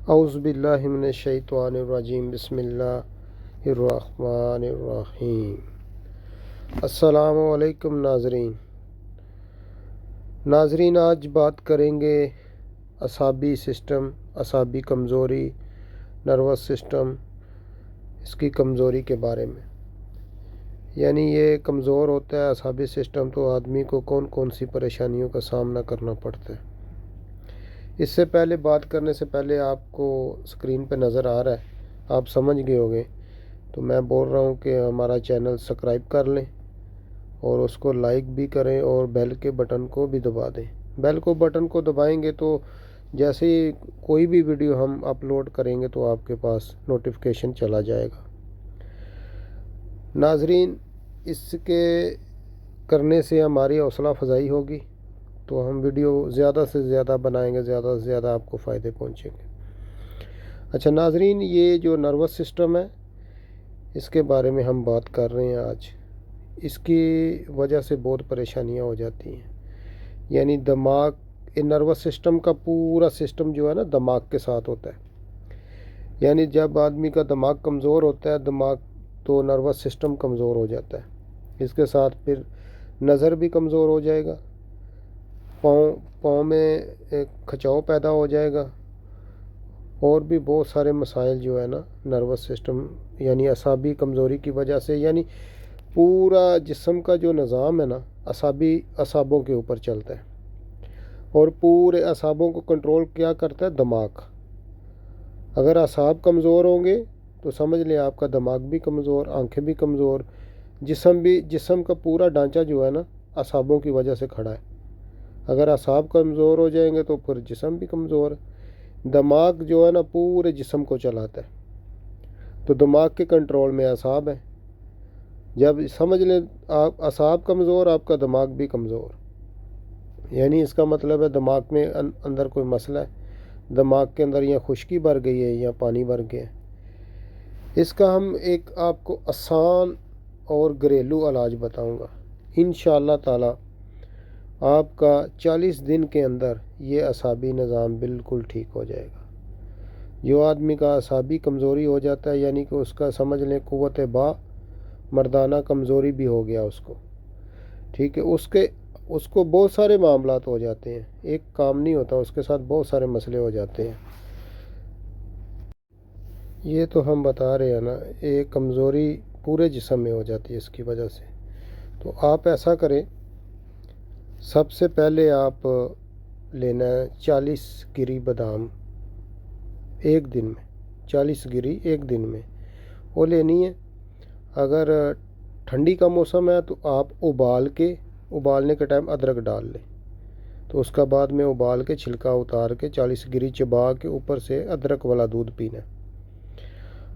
اعوذ باللہ من الشیطان الرجیم بسم اللہ الرحمن الرحیم۔ السلام علیکم ناظرین، آج بات کریں گے اعصابی سسٹم، اعصابی کمزوری، نروس سسٹم، اس کی کمزوری کے بارے میں۔ یعنی یہ کمزور ہوتا ہے اعصابی سسٹم تو آدمی کو کون کون سی پریشانیوں کا سامنا کرنا پڑتا ہے۔ اس سے پہلے بات کرنے سے پہلے آپ کو اسکرین پہ نظر آ رہا ہے، آپ سمجھ گئے ہوگے، تو میں بول رہا ہوں کہ ہمارا چینل سبسکرائب کر لیں اور اس کو لائک بھی کریں اور بیل کے بٹن کو بھی دبا دیں۔ بیل کو بٹن کو دبائیں گے تو جیسے ہی کوئی بھی ویڈیو ہم اپلوڈ کریں گے تو آپ کے پاس نوٹیفیکیشن چلا جائے گا۔ ناظرین، اس کے کرنے سے ہماری حوصلہ افزائی ہوگی تو ہم ویڈیو زیادہ سے زیادہ بنائیں گے، زیادہ سے زیادہ آپ کو فائدے پہنچیں گے۔ اچھا ناظرین، یہ جو نروس سسٹم ہے اس کے بارے میں ہم بات کر رہے ہیں آج۔ اس کی وجہ سے بہت پریشانیاں ہو جاتی ہیں۔ یعنی دماغ، نروس سسٹم کا پورا سسٹم جو ہے نا دماغ کے ساتھ ہوتا ہے۔ یعنی جب آدمی کا دماغ کمزور ہوتا ہے تو نروس سسٹم کمزور ہو جاتا ہے۔ اس کے ساتھ پھر نظر بھی کمزور ہو جائے گا، پاؤں میں کھچاؤ پیدا ہو جائے گا، اور بھی بہت سارے مسائل جو ہے نا نروس سسٹم یعنی اعصابی کمزوری کی وجہ سے، یعنی پورا جسم کا جو نظام ہے نا اعصابوں کے اوپر چلتا ہے، اور پورے اعصابوں کو کنٹرول کیا کرتا ہے؟ دماغ۔ اگر اعصاب کمزور ہوں گے تو سمجھ لیں آپ کا دماغ بھی کمزور، آنکھیں بھی کمزور، جسم کا پورا ڈھانچہ جو ہے نا اعصابوں کی وجہ سے کھڑا ہے۔ اگر اعصاب کمزور ہو جائیں گے تو پھر جسم بھی کمزور ہے۔ دماغ جو ہے نا پورے جسم کو چلاتا ہے، تو دماغ کے کنٹرول میں اعصاب ہے۔ جب سمجھ لیں آپ اعصاب کمزور، آپ کا دماغ بھی کمزور، یعنی اس کا مطلب ہے دماغ میں اندر کوئی مسئلہ ہے، دماغ کے اندر یا خشکی بھر گئی ہے یا پانی بھر گیا ہے۔ اس کا ہم ایک آپ کو آسان اور گھریلو علاج بتاؤں گا۔ انشاءاللہ تعالی آپ کا 40 دن کے اندر یہ اعصابی نظام بالکل ٹھیک ہو جائے گا۔ جو آدمی کا اعصابی کمزوری ہو جاتا ہے، یعنی کہ اس کا سمجھ لیں قوت مردانہ کمزوری بھی ہو گیا اس کو، ٹھیک ہے، اس کو بہت سارے معاملات ہو جاتے ہیں، ایک کام نہیں ہوتا، اس کے ساتھ بہت سارے مسئلے ہو جاتے ہیں۔ یہ تو ہم بتا رہے ہیں نا، ایک کمزوری پورے جسم میں ہو جاتی ہے اس کی وجہ سے۔ تو آپ ایسا کریں، سب سے پہلے آپ لینا ہے 40 گری بادام ایک دن میں، 40 گری ایک دن میں وہ لینی ہے۔ اگر ٹھنڈی کا موسم ہے تو آپ ابالنے کے ٹائم ادرک ڈال لیں، تو اس کا بعد میں ابال کے چھلکا اتار کے 40 گری چبا کے اوپر سے ادرک والا دودھ پینا ہے۔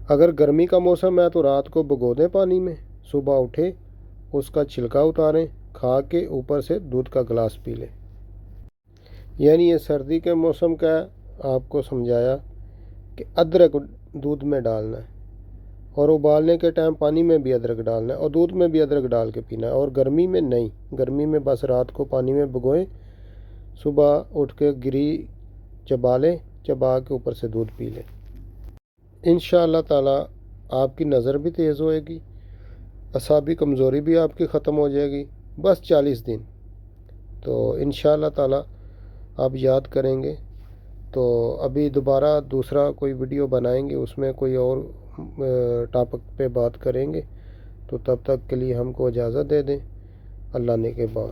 اگر گرمی کا موسم ہے تو رات کو بھگو دیں پانی میں، صبح اٹھے اس کا چھلکا اتاریں، کھا کے اوپر سے دودھ کا گلاس پی لیں۔ یعنی یہ سردی کے موسم کا آپ کو سمجھایا کہ ادرک دودھ میں ڈالنا ہے، اور ابالنے کے ٹائم پانی میں بھی ادرک ڈالنا ہے، اور دودھ میں بھی ادرک ڈال کے پینا ہے۔ اور گرمی میں نہیں، گرمی میں بس رات کو پانی میں بھگوئیں، صبح اٹھ کے گری چبا لیں، چبا کے اوپر سے دودھ پی لیں۔ انشاءاللہ تعالی آپ کی نظر بھی تیز ہوئے گی، اعصابی کمزوری بھی آپ کی ختم ہو جائے گی، بس 40 دن۔ تو انشاءاللہ تعالی آپ یاد کریں گے تو ابھی دوبارہ دوسرا کوئی ویڈیو بنائیں گے، اس میں کوئی اور ٹاپک پہ بات کریں گے۔ تو تب تک کے لیے ہم کو اجازت دے دیں۔ اللہ نے کے بعد